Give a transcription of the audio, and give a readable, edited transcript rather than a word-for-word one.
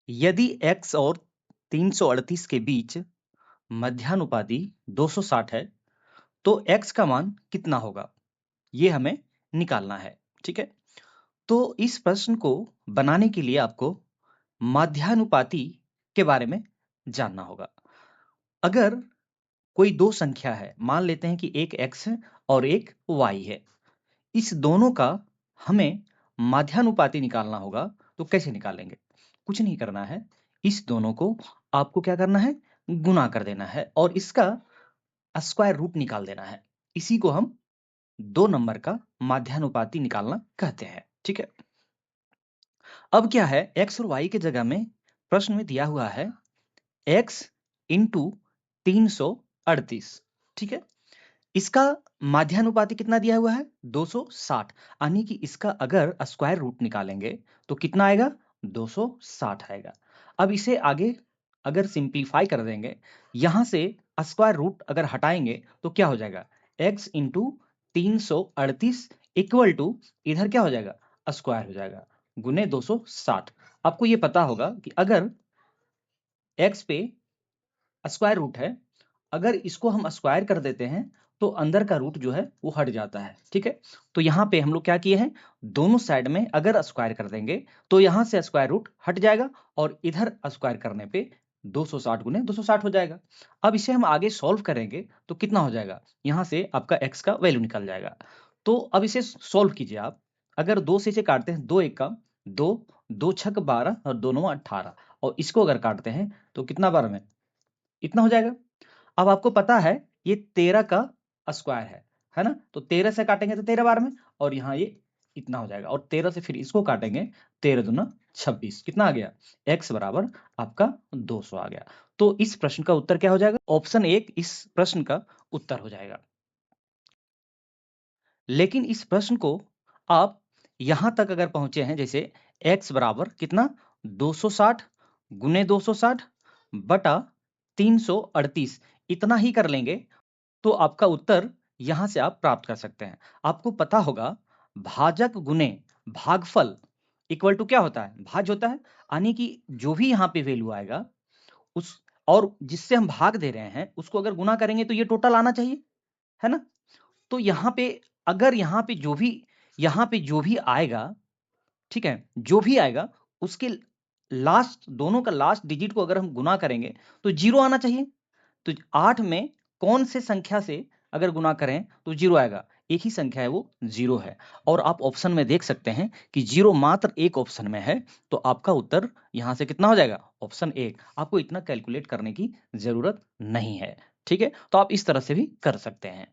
यदि x और 338 के बीच मध्यानुपाती 260 है तो x का मान कितना होगा, ये हमें निकालना है। ठीक है, तो इस प्रश्न को बनाने के लिए आपको माध्यानुपाती के बारे में जानना होगा। अगर कोई दो संख्या है, मान लेते हैं कि एक x है और एक y है, इस दोनों का हमें माध्यानुपाती निकालना होगा। तो कैसे निकालेंगे? कुछ नहीं करना है, इस दोनों को आपको क्या करना है, गुना कर देना है और इसका स्क्वायर रूट निकाल देना है। इसी को हम 2 नंबर का माध्यानुपाती निकालना कहते हैं। ठीक है, अब क्या है, x और y के जगह में प्रश्न में दिया हुआ है x इंटू 338। ठीक है, इसका माध्यानुपाती कितना दिया हुआ है, 260, यानी कि इसका अगर स्क्वायर रूट निकालेंगे तो कितना आएगा, 260 आएगा। अब इसे आगे अगर सिंप्लीफाई कर देंगे, यहां से स्क्वायर रूट अगर हटाएंगे तो क्या हो जाएगा, x इंटू 338 इक्वल टू इधर क्या हो जाएगा, स्क्वायर हो जाएगा गुने 260। आपको ये पता होगा कि अगर x पे स्क्वायर रूट है, अगर इसको हम स्क्वायर कर देते हैं तो अंदर का रूट जो है वो हट जाता है। ठीक है, तो यहाँ पे हम लोग क्या किए हैं, दोनों साइड में अगर स्क्वायर कर देंगे तो यहाँ से स्क्वायर रूट हट जाएगा और इधर स्क्वायर करने पे 260 गुने 260 हो जाएगा। अब इसे हम आगे सॉल्व करेंगे तो कितना हो जाएगा, यहाँ से आपका x का वैल्यू निकल जाएगा। तो अब इसे सॉल्व कीजिए आप। अगर 2 से इसे काटते हैं, 2 एक का 2, 2 छक 12 और 2 नौ 18, और इसको अगर काटते हैं तो कितना बार में इतना हो जाएगा। अब आपको पता है ये 13 का स्क्वायर है ना, तो 13 से काटेंगे तो 13 बार में, और यहाँ ये इतना हो जाएगा, और 13 से फिर इसको काटेंगे, 13 दूना 26, कितना आ गया, x बराबर आपका 200 आ गया। तो इस प्रश्न का उत्तर क्या हो जाएगा, ऑप्शन 1 इस प्रश्न का उत्तर हो जाएगा। लेकिन इस प्रश्न को आप यहां तक अगर पहुंचे हैं, जैसे x बराबर कितना, 260 गुने 260 बटा 338, इतना ही कर लेंगे तो आपका उत्तर यहां से आप प्राप्त कर सकते हैं। आपको पता होगा भाजक गुने भागफल इक्वल टू क्या होता है, भाज्य होता है, यानी कि जो भी यहाँ पे वैल्यू आएगा उस और जिससे हम भाग दे रहे हैं उसको अगर गुना करेंगे तो ये टोटल आना चाहिए, है ना। तो यहाँ पे अगर यहाँ पे जो भी आएगा, ठीक है, जो भी आएगा उसके लास्ट, दोनों का लास्ट डिजिट को अगर हम गुना करेंगे तो जीरो आना चाहिए। तो 8 में कौन से संख्या से अगर गुना करें तो जीरो आएगा, एक ही संख्या है वो जीरो है। और आप ऑप्शन में देख सकते हैं कि जीरो मात्र एक ऑप्शन में है, तो आपका उत्तर यहां से कितना हो जाएगा, ऑप्शन 1। आपको इतना कैलकुलेट करने की जरूरत नहीं है। ठीक है, तो आप इस तरह से भी कर सकते हैं।